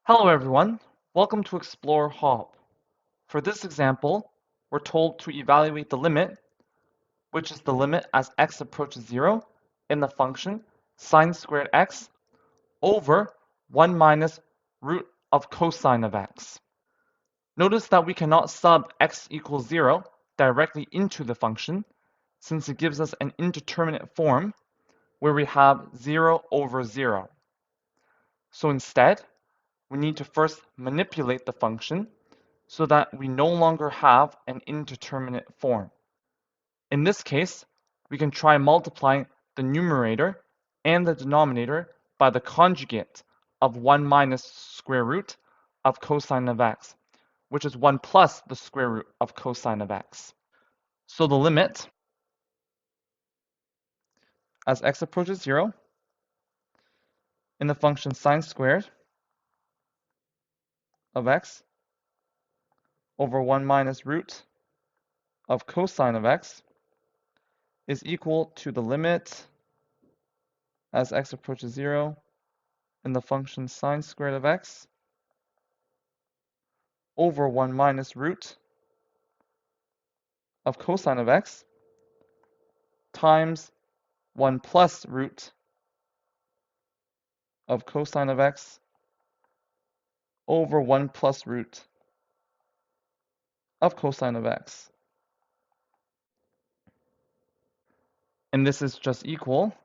Hello everyone, welcome to Explore Hop. For this example, we're told to evaluate the limit, which is the limit as x approaches 0 in the function sine squared x over 1 minus root of cosine of x. Notice that we cannot sub x equals 0 directly into the function, since it gives us an indeterminate form where we have 0 over 0. So instead, we need to first manipulate the function so that we no longer have an indeterminate form. In this case, we can try multiplying the numerator and the denominator by the conjugate of 1 minus square root of cosine of x, which is 1 plus the square root of cosine of x. So the limit as x approaches 0 in the function sine squared of x over 1 minus root of cosine of x is equal to the limit as x approaches 0 in the function sine squared of x over 1 minus root of cosine of x times 1 plus root of cosine of x over 1 plus root of cosine of x. And this is just equal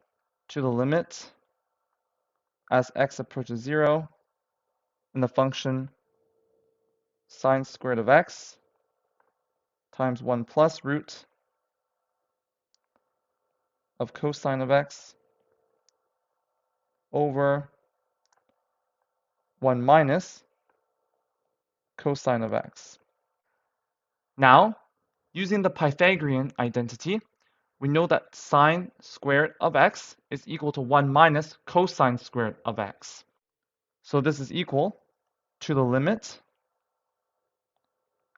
to the limit as x approaches 0 in the function sine squared of x times 1 plus root of cosine of x over 1 minus cosine of x. Now, using the Pythagorean identity, we know that sine squared of x is equal to 1 minus cosine squared of x. So this is equal to the limit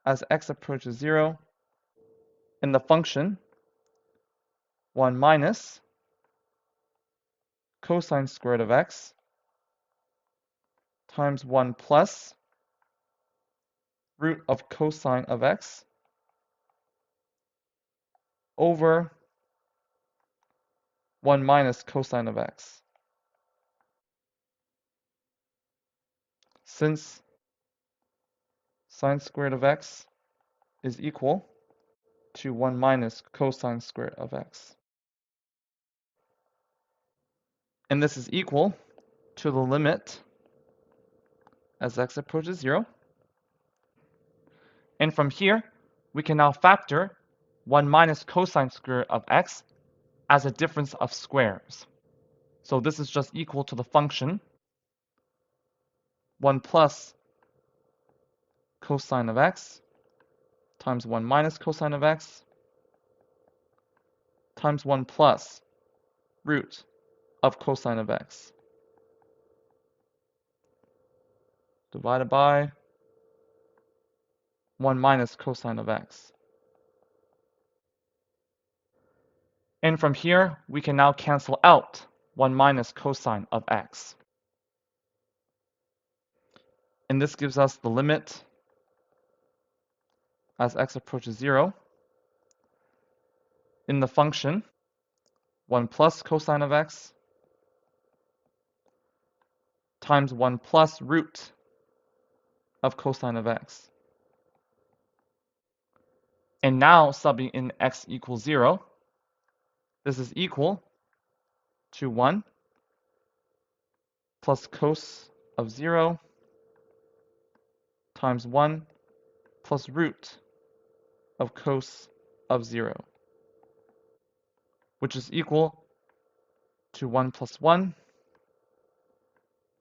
as x approaches 0 in the function 1 minus cosine squared of x times 1 plus root of cosine of x over 1 minus cosine of x. Since sine squared of x is equal to 1 minus cosine squared of x. And this is equal to the limit as x approaches 0. And from here, we can now factor 1 minus cosine squared of x as a difference of squares. So this is just equal to the function 1 plus cosine of x times 1 minus cosine of x times 1 plus root of cosine of x divided by 1 minus cosine of x. And from here, we can now cancel out 1 minus cosine of x. And this gives us the limit as x approaches 0 in the function 1 plus cosine of x times 1 plus root of cosine of x. And now subbing in x equals 0, this is equal to 1 plus cos of 0 times 1 plus root of cos of 0, which is equal to 1 plus 1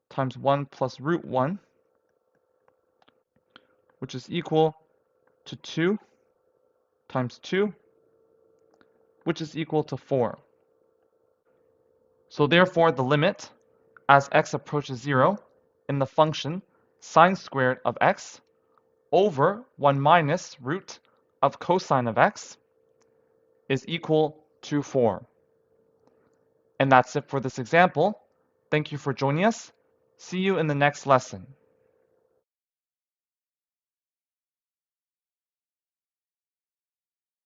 times 1 plus root 1, which is equal to 2 times 2, which is equal to 4. So therefore, the limit as x approaches 0 in the function sine squared of x over 1 minus root of cosine of x is equal to 4. And that's it for this example. Thank you for joining us. See you in the next lesson.